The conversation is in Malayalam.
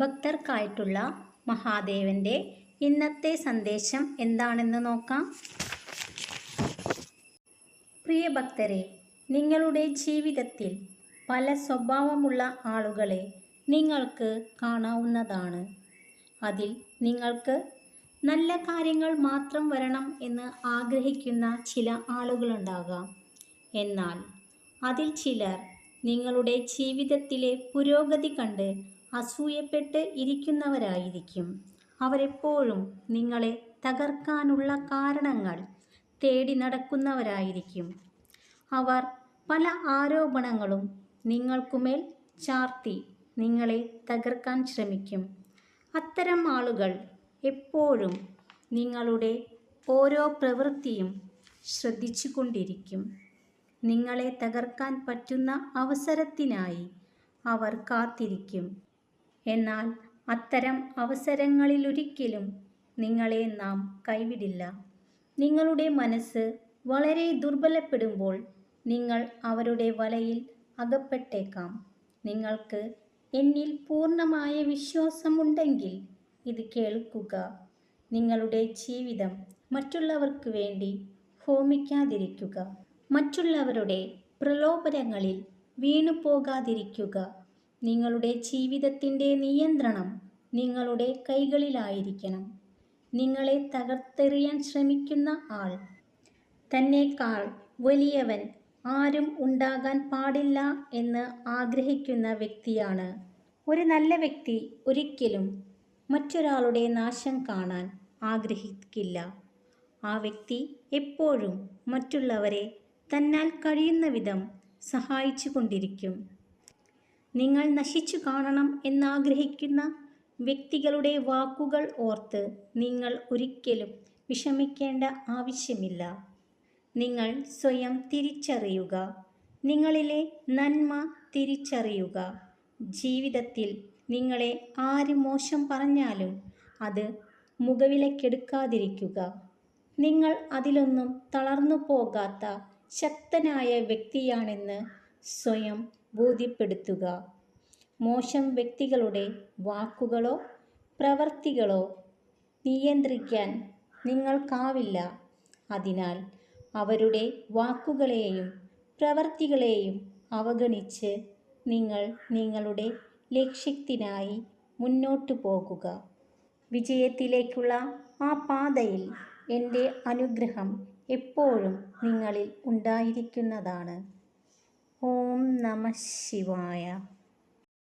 ഭക്തർക്കായിട്ടുള്ള മഹാദേവൻ്റെ ഇന്നത്തെ സന്ദേശം എന്താണെന്ന് നോക്കാം. പ്രിയ ഭക്തരെ, നിങ്ങളുടെ ജീവിതത്തിൽ പല സ്വഭാവമുള്ള ആളുകളെ നിങ്ങൾക്ക് കാണാവുന്നതാണ്. അതിൽ നിങ്ങൾക്ക് നല്ല കാര്യങ്ങൾ മാത്രം വരണം എന്ന് ആഗ്രഹിക്കുന്ന ചില ആളുകളുണ്ടാകാം. എന്നാൽ അതിൽ ചിലർ നിങ്ങളുടെ ജീവിതത്തിലെ പുരോഗതി കണ്ട് അസൂയപ്പെട്ട് ഇരിക്കുന്നവരായിരിക്കും. അവരെപ്പോഴും നിങ്ങളെ തകർക്കാനുള്ള കാരണങ്ങൾ തേടി നടക്കുന്നവരായിരിക്കും. അവർ പല ആരോപണങ്ങളും നിങ്ങൾക്കുമേൽ ചാർത്തി നിങ്ങളെ തകർക്കാൻ ശ്രമിക്കും. അത്തരം ആളുകൾ എപ്പോഴും നിങ്ങളുടെ ഓരോ പ്രവൃത്തിയും ശ്രദ്ധിച്ചു കൊണ്ടിരിക്കും. നിങ്ങളെ തകർക്കാൻ പറ്റുന്ന അവസരത്തിനായി അവർ കാത്തിരിക്കും. എന്നാൽ അത്തരം അവസരങ്ങളിലൊരിക്കലും നിങ്ങളെ നാം കൈവിടില്ല. നിങ്ങളുടെ മനസ്സ് വളരെ ദുർബലപ്പെടുമ്പോൾ നിങ്ങൾ അവരുടെ വലയിൽ അകപ്പെട്ടേക്കാം. നിങ്ങൾക്ക് എന്നിൽ പൂർണ്ണമായ വിശ്വാസമുണ്ടെങ്കിൽ ഇത് കേൾക്കുക. നിങ്ങളുടെ ജീവിതം മറ്റുള്ളവർക്ക് വേണ്ടി ഹോമിക്കാതിരിക്കുക. മറ്റുള്ളവരുടെ പ്രലോഭനങ്ങളിൽ വീണു പോകാതിരിക്കുക. നിങ്ങളുടെ ജീവിതത്തിൻ്റെ നിയന്ത്രണം നിങ്ങളുടെ കൈകളിലായിരിക്കണം. നിങ്ങളെ തകർത്തെറിയാൻ ശ്രമിക്കുന്ന ആൾ തന്നേക്കാൾ വലിയവൻ ആരും ഉണ്ടാകാൻ പാടില്ല എന്ന് ആഗ്രഹിക്കുന്ന വ്യക്തിയാണ്. ഒരു നല്ല വ്യക്തി ഒരിക്കലും മറ്റൊരാളുടെ നാശം കാണാൻ ആഗ്രഹിക്കില്ല. ആ വ്യക്തി എപ്പോഴും മറ്റുള്ളവരെ തന്നാൽ കഴിയുന്ന വിധം സഹായിച്ചു കൊണ്ടിരിക്കും. നിങ്ങൾ നശിച്ചു കാണണം എന്നാഗ്രഹിക്കുന്ന വ്യക്തികളുടെ വാക്കുകൾ ഓർത്ത് നിങ്ങൾ ഒരിക്കലും വിഷമിക്കേണ്ട ആവശ്യമില്ല. നിങ്ങൾ സ്വയം തിരിച്ചറിയുക. നിങ്ങളിലെ നന്മ തിരിച്ചറിയുക. ജീവിതത്തിൽ നിങ്ങളെ ആര് മോശം പറഞ്ഞാലും അത് മുഖവിലക്കെടുക്കാതിരിക്കുക. നിങ്ങൾ അതിലൊന്നും തളർന്നു പോകാത്ത ശക്തനായ വ്യക്തിയാണെന്ന് സ്വയം ബോധ്യപ്പെടുത്തുക. മോശം വ്യക്തികളുടെ വാക്കുകളോ പ്രവൃത്തികളോ നിയന്ത്രിക്കാൻ നിങ്ങൾക്കാവില്ല. അതിനാൽ അവരുടെ വാക്കുകളെയും പ്രവൃത്തികളെയും അവഗണിച്ച് നിങ്ങൾ നിങ്ങളുടെ ലക്ഷ്യത്തിനായി മുന്നോട്ടു പോകുക. വിജയത്തിലേക്കുള്ള ആ പാതയിൽ എൻ്റെ അനുഗ്രഹം എപ്പോഴും നിങ്ങളിൽ ഉണ്ടായിരിക്കുന്നതാണ്. ഓം നമഃ ശിവായ.